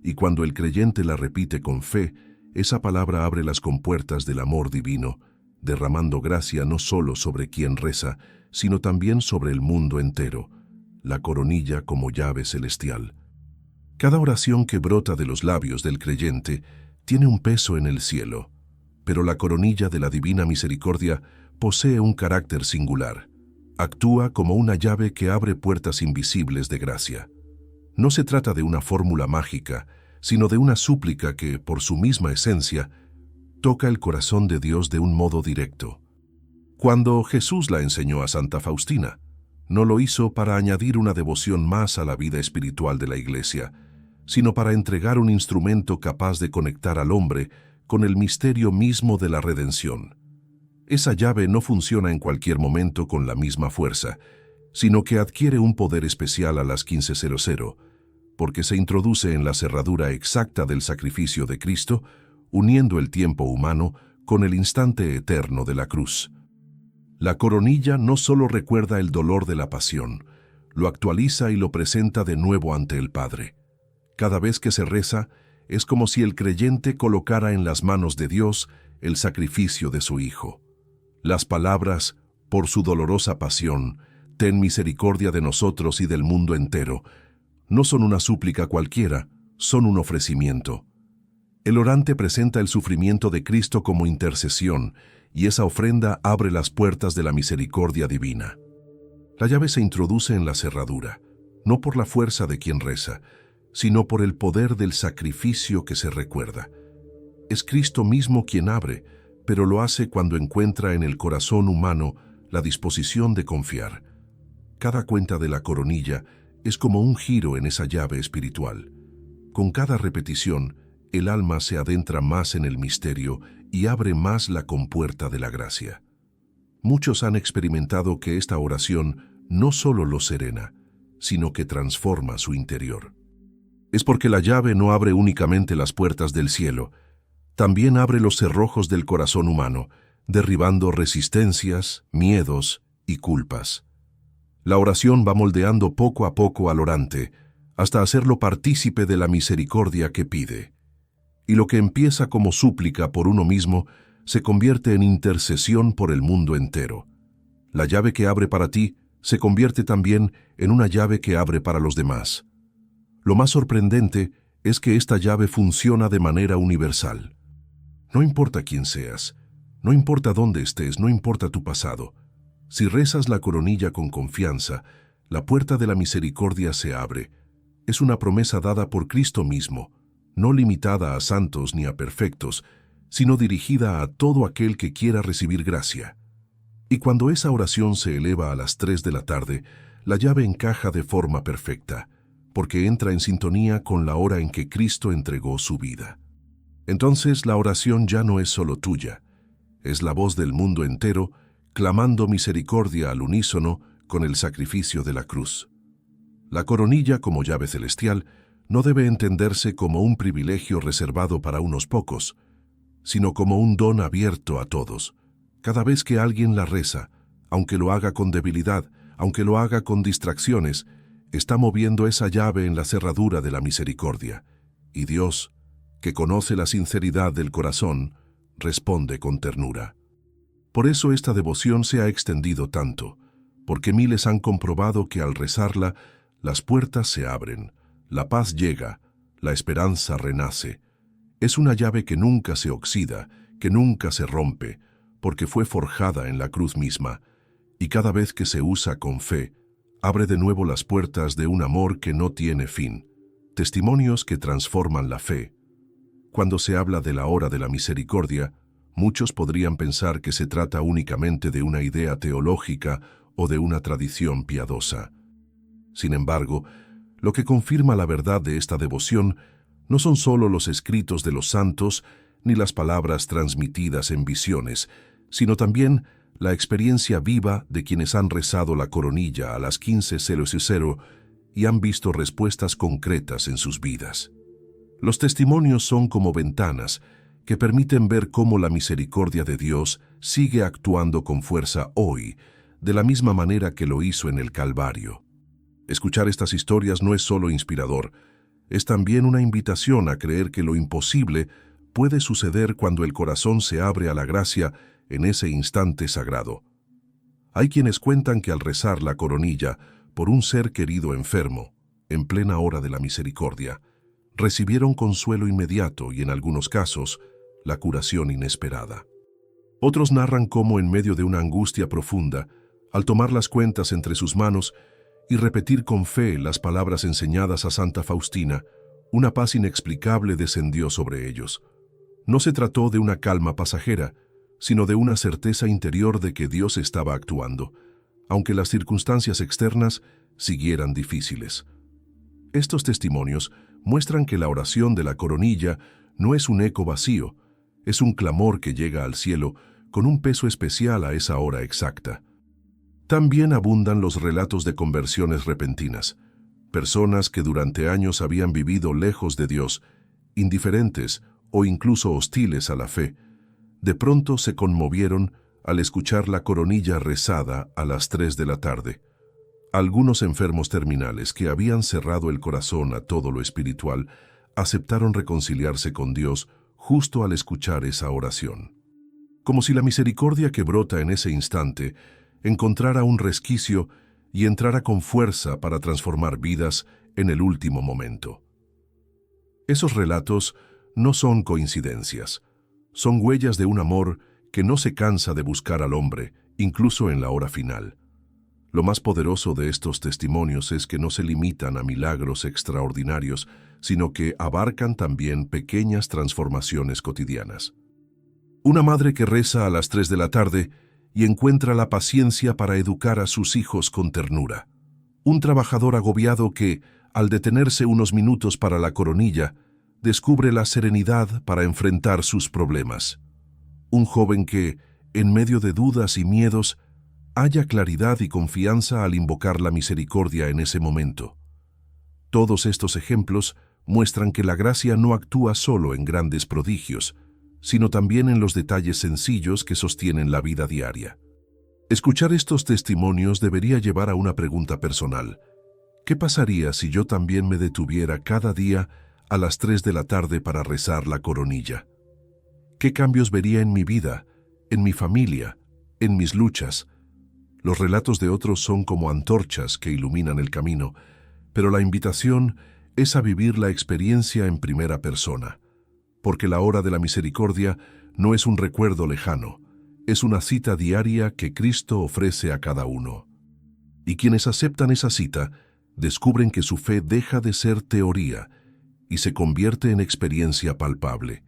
Speaker 1: Y cuando el creyente la repite con fe, esa palabra abre las compuertas del amor divino, derramando gracia no solo sobre quien reza, sino también sobre el mundo entero, la coronilla como llave celestial. Cada oración que brota de los labios del creyente tiene un peso en el cielo, pero la coronilla de la Divina Misericordia posee un carácter singular. Actúa como una llave que abre puertas invisibles de gracia. No se trata de una fórmula mágica, sino de una súplica que, por su misma esencia, toca el corazón de Dios de un modo directo. Cuando Jesús la enseñó a Santa Faustina, no lo hizo para añadir una devoción más a la vida espiritual de la Iglesia, sino para entregar un instrumento capaz de conectar al hombre con el misterio mismo de la redención. Esa llave no funciona en cualquier momento con la misma fuerza, sino que adquiere un poder especial a las 15:00, porque se introduce en la cerradura exacta del sacrificio de Cristo, uniendo el tiempo humano con el instante eterno de la cruz. La coronilla no solo recuerda el dolor de la pasión, lo actualiza y lo presenta de nuevo ante el Padre. Cada vez que se reza, es como si el creyente colocara en las manos de Dios el sacrificio de su Hijo. Las palabras, por su dolorosa pasión, ten misericordia de nosotros y del mundo entero, no son una súplica cualquiera, son un ofrecimiento. El orante presenta el sufrimiento de Cristo como intercesión, y esa ofrenda abre las puertas de la misericordia divina. La llave se introduce en la cerradura, no por la fuerza de quien reza, sino por el poder del sacrificio que se recuerda. Es Cristo mismo quien abre, pero lo hace cuando encuentra en el corazón humano la disposición de confiar. Cada cuenta de la coronilla es como un giro en esa llave espiritual. Con cada repetición, el alma se adentra más en el misterio y abre más la compuerta de la gracia. Muchos han experimentado que esta oración no solo los serena, sino que transforma su interior. Es porque la llave no abre únicamente las puertas del cielo, también abre los cerrojos del corazón humano, derribando resistencias, miedos y culpas. La oración va moldeando poco a poco al orante, hasta hacerlo partícipe de la misericordia que pide. Y lo que empieza como súplica por uno mismo, se convierte en intercesión por el mundo entero. La llave que abre para ti se convierte también en una llave que abre para los demás. Lo más sorprendente es que esta llave funciona de manera universal. No importa quién seas, no importa dónde estés, no importa tu pasado. Si rezas la coronilla con confianza, la puerta de la misericordia se abre. Es una promesa dada por Cristo mismo, no limitada a santos ni a perfectos, sino dirigida a todo aquel que quiera recibir gracia. Y cuando esa oración se eleva a las 3 de la tarde, la llave encaja de forma perfecta, porque entra en sintonía con la hora en que Cristo entregó su vida. Entonces la oración ya no es solo tuya, es la voz del mundo entero, clamando misericordia al unísono con el sacrificio de la cruz. La coronilla como llave celestial no debe entenderse como un privilegio reservado para unos pocos, sino como un don abierto a todos. Cada vez que alguien la reza, aunque lo haga con debilidad, aunque lo haga con distracciones, está moviendo esa llave en la cerradura de la misericordia. Y Dios, que conoce la sinceridad del corazón, responde con ternura. Por eso esta devoción se ha extendido tanto, porque miles han comprobado que al rezarla, las puertas se abren, la paz llega, la esperanza renace. Es una llave que nunca se oxida, que nunca se rompe, porque fue forjada en la cruz misma, y cada vez que se usa con fe, abre de nuevo las puertas de un amor que no tiene fin. Testimonios que transforman la fe. Cuando se habla de la hora de la misericordia, muchos podrían pensar que se trata únicamente de una idea teológica o de una tradición piadosa. Sin embargo, lo que confirma la verdad de esta devoción no son solo los escritos de los santos ni las palabras transmitidas en visiones, sino también la experiencia viva de quienes han rezado la coronilla a las 15:00 y han visto respuestas concretas en sus vidas. Los testimonios son como ventanas que permiten ver cómo la misericordia de Dios sigue actuando con fuerza hoy, de la misma manera que lo hizo en el Calvario. Escuchar estas historias no es solo inspirador, es también una invitación a creer que lo imposible puede suceder cuando el corazón se abre a la gracia en ese instante sagrado. Hay quienes cuentan que al rezar la coronilla por un ser querido enfermo, en plena hora de la misericordia, recibieron consuelo inmediato y en algunos casos, la curación inesperada. Otros narran cómo en medio de una angustia profunda, al tomar las cuentas entre sus manos y repetir con fe las palabras enseñadas a Santa Faustina, una paz inexplicable descendió sobre ellos. No se trató de una calma pasajera, sino de una certeza interior de que Dios estaba actuando, aunque las circunstancias externas siguieran difíciles. Estos testimonios muestran que la oración de la coronilla no es un eco vacío, es un clamor que llega al cielo con un peso especial a esa hora exacta. También abundan los relatos de conversiones repentinas, personas que durante años habían vivido lejos de Dios, indiferentes o incluso hostiles a la fe, de pronto se conmovieron al escuchar la coronilla rezada a las 3 de la tarde. Algunos enfermos terminales que habían cerrado el corazón a todo lo espiritual aceptaron reconciliarse con Dios justo al escuchar esa oración. Como si la misericordia que brota en ese instante encontrara un resquicio y entrara con fuerza para transformar vidas en el último momento. Esos relatos no son coincidencias, son huellas de un amor que no se cansa de buscar al hombre, incluso en la hora final. Lo más poderoso de estos testimonios es que no se limitan a milagros extraordinarios, sino que abarcan también pequeñas transformaciones cotidianas. Una madre que reza a las 3 de la tarde y encuentra la paciencia para educar a sus hijos con ternura. Un trabajador agobiado que, al detenerse unos minutos para la coronilla, descubre la serenidad para enfrentar sus problemas. Un joven que, en medio de dudas y miedos, halla claridad y confianza al invocar la misericordia en ese momento. Todos estos ejemplos muestran que la gracia no actúa solo en grandes prodigios, sino también en los detalles sencillos que sostienen la vida diaria. Escuchar estos testimonios debería llevar a una pregunta personal. ¿Qué pasaría si yo también me detuviera cada día a las 3 de la tarde para rezar la coronilla? ¿Qué cambios vería en mi vida, en mi familia, en mis luchas? Los relatos de otros son como antorchas que iluminan el camino, pero la invitación es a vivir la experiencia en primera persona, porque la hora de la misericordia no es un recuerdo lejano, es una cita diaria que Cristo ofrece a cada uno. Y quienes aceptan esa cita descubren que su fe deja de ser teoría y se convierte en experiencia palpable.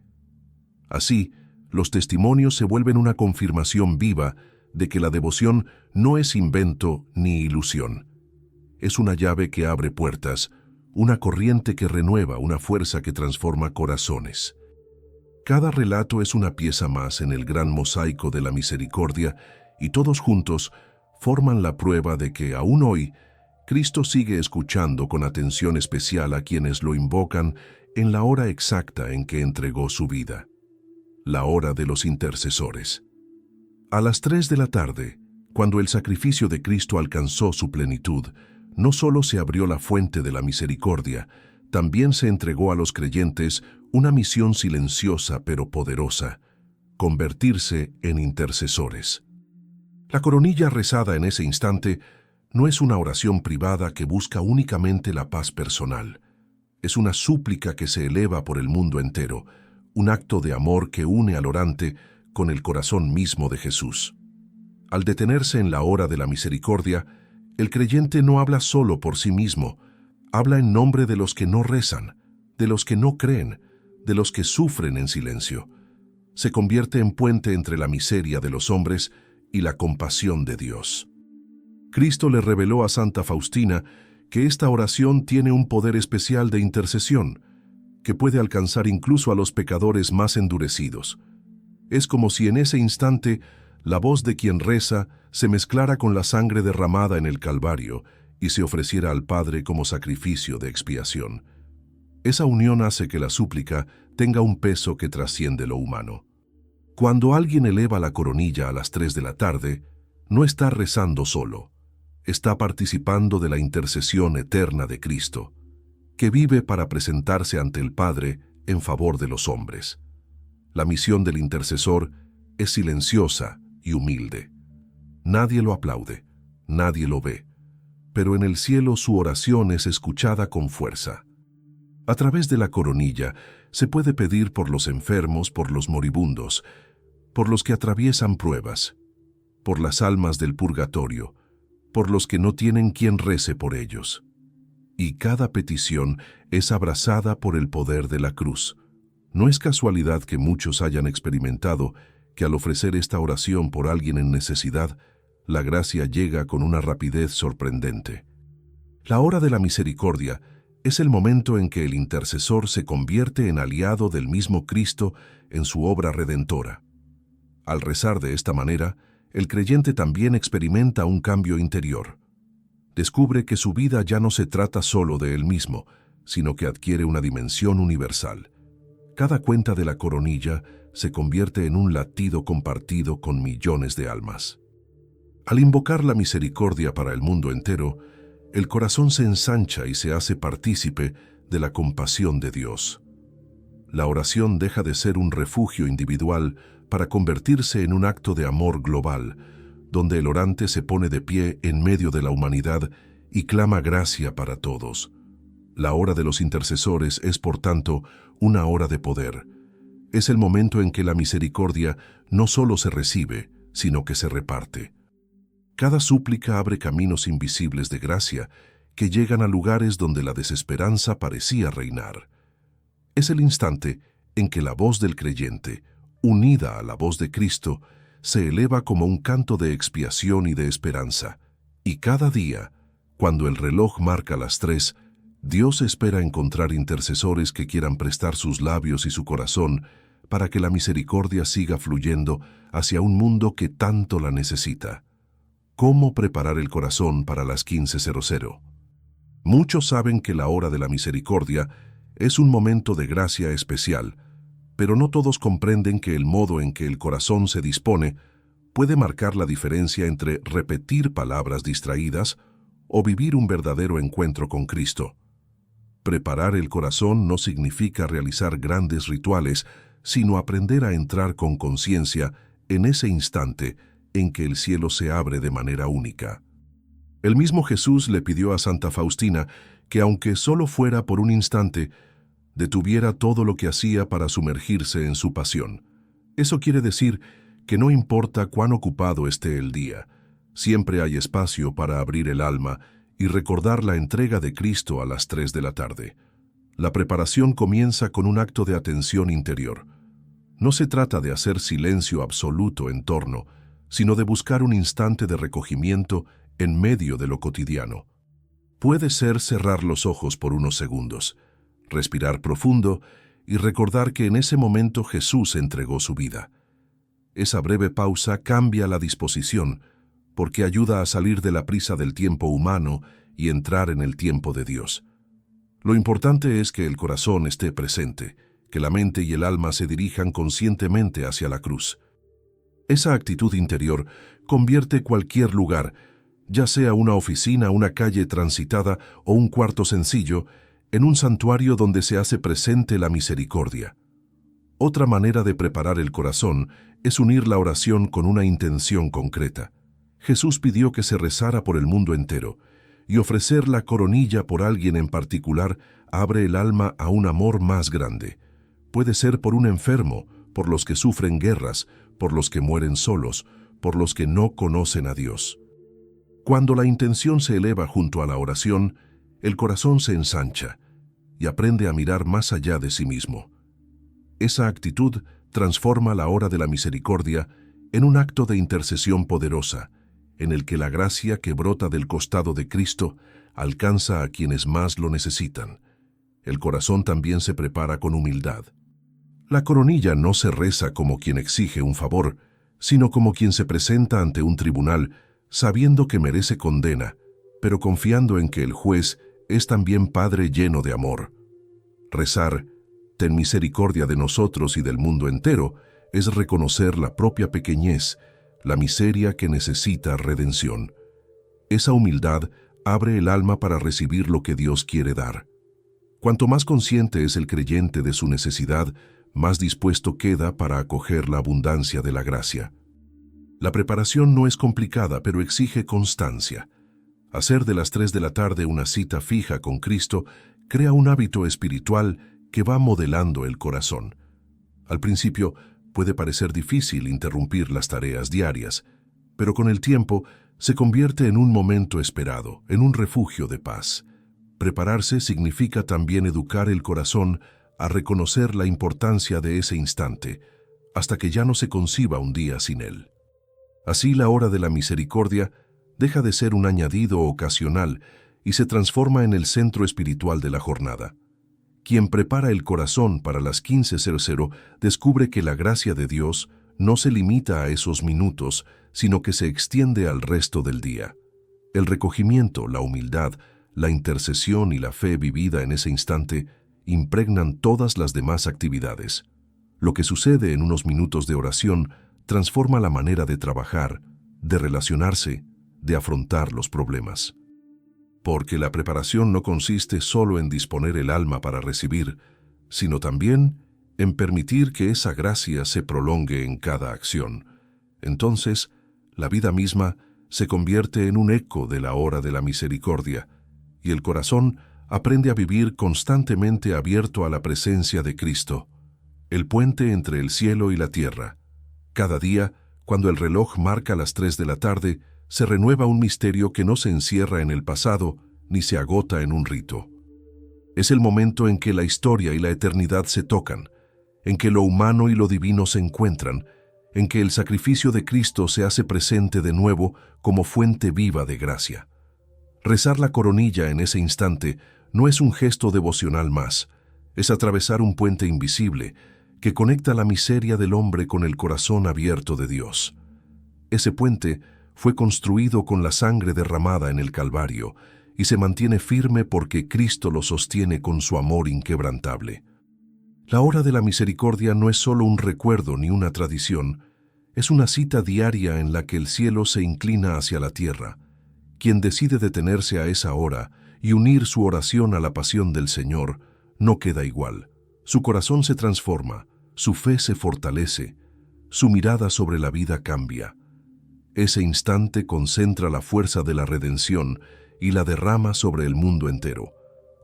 Speaker 1: Así, los testimonios se vuelven una confirmación viva de que la devoción no es invento ni ilusión. Es una llave que abre puertas, una corriente que renueva, una fuerza que transforma corazones. Cada relato es una pieza más en el gran mosaico de la misericordia y todos juntos forman la prueba de que aún hoy Cristo sigue escuchando con atención especial a quienes lo invocan en la hora exacta en que entregó su vida, la hora de los intercesores. A las 3 de la tarde, cuando el sacrificio de Cristo alcanzó su plenitud, no solo se abrió la fuente de la misericordia, también se entregó a los creyentes una misión silenciosa pero poderosa: convertirse en intercesores. La coronilla rezada en ese instante no es una oración privada que busca únicamente la paz personal. Es una súplica que se eleva por el mundo entero, un acto de amor que une al orante con el corazón mismo de Jesús. Al detenerse en la hora de la misericordia, el creyente no habla solo por sí mismo, habla en nombre de los que no rezan, de los que no creen, de los que sufren en silencio. Se convierte en puente entre la miseria de los hombres y la compasión de Dios. Cristo le reveló a Santa Faustina que esta oración tiene un poder especial de intercesión, que puede alcanzar incluso a los pecadores más endurecidos. Es como si en ese instante la voz de quien reza se mezclara con la sangre derramada en el Calvario y se ofreciera al Padre como sacrificio de expiación. Esa unión hace que la súplica tenga un peso que trasciende lo humano. Cuando alguien eleva la coronilla a las 3 de la tarde, no está rezando solo, está participando de la intercesión eterna de Cristo, que vive para presentarse ante el Padre en favor de los hombres. La misión del intercesor es silenciosa y humilde. Nadie lo aplaude, nadie lo ve, pero en el cielo su oración es escuchada con fuerza. A través de la coronilla se puede pedir por los enfermos, por los moribundos, por los que atraviesan pruebas, por las almas del purgatorio, por los que no tienen quien rece por ellos. Y cada petición es abrazada por el poder de la cruz. No es casualidad que muchos hayan experimentado que al ofrecer esta oración por alguien en necesidad, la gracia llega con una rapidez sorprendente. La hora de la misericordia es el momento en que el intercesor se convierte en aliado del mismo Cristo en su obra redentora. Al rezar de esta manera, el creyente también experimenta un cambio interior. Descubre que su vida ya no se trata solo de él mismo, sino que adquiere una dimensión universal. Cada cuenta de la coronilla se convierte en un latido compartido con millones de almas. Al invocar la misericordia para el mundo entero, el corazón se ensancha y se hace partícipe de la compasión de Dios. La oración deja de ser un refugio individual para convertirse en un acto de amor global, donde el orante se pone de pie en medio de la humanidad y clama gracia para todos. La hora de los intercesores es, por tanto, una hora de poder. Es el momento en que la misericordia no solo se recibe, sino que se reparte. Cada súplica abre caminos invisibles de gracia que llegan a lugares donde la desesperanza parecía reinar. Es el instante en que la voz del creyente, unida a la voz de Cristo, se eleva como un canto de expiación y de esperanza. Y cada día, cuando el reloj marca las 3, Dios espera encontrar intercesores que quieran prestar sus labios y su corazón para que la misericordia siga fluyendo hacia un mundo que tanto la necesita. ¿Cómo preparar el corazón para las 15:00? Muchos saben que la hora de la misericordia es un momento de gracia especial, pero no todos comprenden que el modo en que el corazón se dispone puede marcar la diferencia entre repetir palabras distraídas o vivir un verdadero encuentro con Cristo. Preparar el corazón no significa realizar grandes rituales, sino aprender a entrar con conciencia en ese instante en que el cielo se abre de manera única. El mismo Jesús le pidió a Santa Faustina que, aunque solo fuera por un instante, detuviera todo lo que hacía para sumergirse en su pasión. Eso quiere decir que no importa cuán ocupado esté el día, siempre hay espacio para abrir el alma y recordar la entrega de Cristo a las 3 de la tarde. La preparación comienza con un acto de atención interior. No se trata de hacer silencio absoluto en torno, sino de buscar un instante de recogimiento en medio de lo cotidiano. Puede ser cerrar los ojos por unos segundos, respirar profundo y recordar que en ese momento Jesús entregó su vida. Esa breve pausa cambia la disposición, porque ayuda a salir de la prisa del tiempo humano y entrar en el tiempo de Dios. Lo importante es que el corazón esté presente, que la mente y el alma se dirijan conscientemente hacia la cruz. Esa actitud interior convierte cualquier lugar, ya sea una oficina, una calle transitada o un cuarto sencillo, en un santuario donde se hace presente la misericordia. Otra manera de preparar el corazón es unir la oración con una intención concreta. Jesús pidió que se rezara por el mundo entero, y ofrecer la coronilla por alguien en particular abre el alma a un amor más grande. Puede ser por un enfermo, por los que sufren guerras, por los que mueren solos, por los que no conocen a Dios. Cuando la intención se eleva junto a la oración, el corazón se ensancha y aprende a mirar más allá de sí mismo. Esa actitud transforma la hora de la misericordia en un acto de intercesión poderosa, en el que la gracia que brota del costado de Cristo alcanza a quienes más lo necesitan. El corazón también se prepara con humildad. La coronilla no se reza como quien exige un favor, sino como quien se presenta ante un tribunal sabiendo que merece condena, pero confiando en que el juez es también Padre lleno de amor. Rezar, ten misericordia de nosotros y del mundo entero, es reconocer la propia pequeñez, la miseria que necesita redención. Esa humildad abre el alma para recibir lo que Dios quiere dar. Cuanto más consciente es el creyente de su necesidad, más dispuesto queda para acoger la abundancia de la gracia. La preparación no es complicada, pero exige constancia. Hacer de las 3 de la tarde una cita fija con Cristo crea un hábito espiritual que va modelando el corazón. Al principio puede parecer difícil interrumpir las tareas diarias, pero con el tiempo se convierte en un momento esperado, en un refugio de paz. Prepararse significa también educar el corazón a reconocer la importancia de ese instante, hasta que ya no se conciba un día sin él. Así la hora de la misericordia deja de ser un añadido ocasional y se transforma en el centro espiritual de la jornada. Quien prepara el corazón para las 15:00 descubre que la gracia de Dios no se limita a esos minutos, sino que se extiende al resto del día. El recogimiento, la humildad, la intercesión y la fe vivida en ese instante impregnan todas las demás actividades. Lo que sucede en unos minutos de oración transforma la manera de trabajar, de relacionarse, de afrontar los problemas. Porque la preparación no consiste solo en disponer el alma para recibir, sino también en permitir que esa gracia se prolongue en cada acción. Entonces, la vida misma se convierte en un eco de la hora de la misericordia, y el corazón aprende a vivir constantemente abierto a la presencia de Cristo, el puente entre el cielo y la tierra. Cada día, cuando el reloj marca las 3 de la tarde, se renueva un misterio que no se encierra en el pasado ni se agota en un rito. Es el momento en que la historia y la eternidad se tocan, en que lo humano y lo divino se encuentran, en que el sacrificio de Cristo se hace presente de nuevo como fuente viva de gracia. Rezar la coronilla en ese instante no es un gesto devocional más, es atravesar un puente invisible que conecta la miseria del hombre con el corazón abierto de Dios. Ese puente fue construido con la sangre derramada en el Calvario y se mantiene firme porque Cristo lo sostiene con su amor inquebrantable. La hora de la misericordia no es solo un recuerdo ni una tradición, es una cita diaria en la que el cielo se inclina hacia la tierra. Quien decide detenerse a esa hora y unir su oración a la pasión del Señor, no queda igual. Su corazón se transforma, su fe se fortalece, su mirada sobre la vida cambia. Ese instante concentra la fuerza de la redención y la derrama sobre el mundo entero,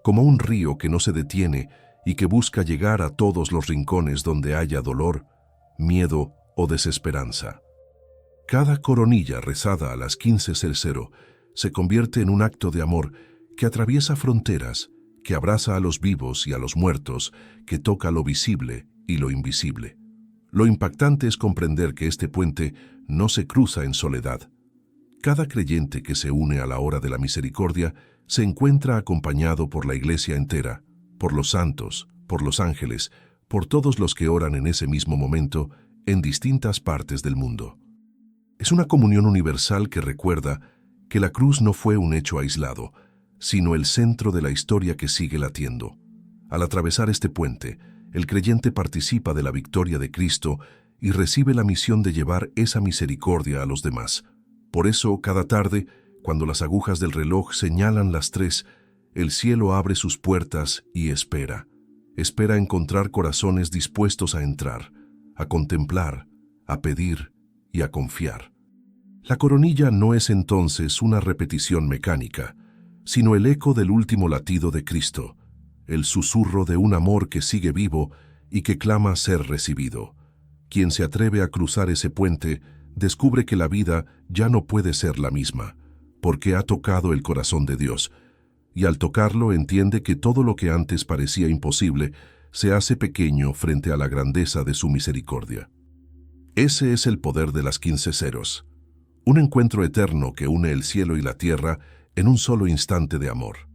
Speaker 1: como un río que no se detiene y que busca llegar a todos los rincones donde haya dolor, miedo o desesperanza. Cada coronilla rezada a las 15:00 se convierte en un acto de amor que atraviesa fronteras, que abraza a los vivos y a los muertos, que toca lo visible y lo invisible. Lo impactante es comprender que este puente no se cruza en soledad. Cada creyente que se une a la hora de la misericordia se encuentra acompañado por la Iglesia entera, por los santos, por los ángeles, por todos los que oran en ese mismo momento en distintas partes del mundo. Es una comunión universal que recuerda que la cruz no fue un hecho aislado, sino el centro de la historia que sigue latiendo. Al atravesar este puente, el creyente participa de la victoria de Cristo y recibe la misión de llevar esa misericordia a los demás. Por eso, cada tarde, cuando las agujas del reloj señalan las 3, el cielo abre sus puertas y espera. Espera encontrar corazones dispuestos a entrar, a contemplar, a pedir y a confiar. La coronilla no es entonces una repetición mecánica, sino el eco del último latido de Cristo, el susurro de un amor que sigue vivo y que clama ser recibido. Quien se atreve a cruzar ese puente descubre que la vida ya no puede ser la misma, porque ha tocado el corazón de Dios, y al tocarlo entiende que todo lo que antes parecía imposible se hace pequeño frente a la grandeza de su misericordia. Ese es el poder de las 15 ceros, un encuentro eterno que une el cielo y la tierra en un solo instante de amor.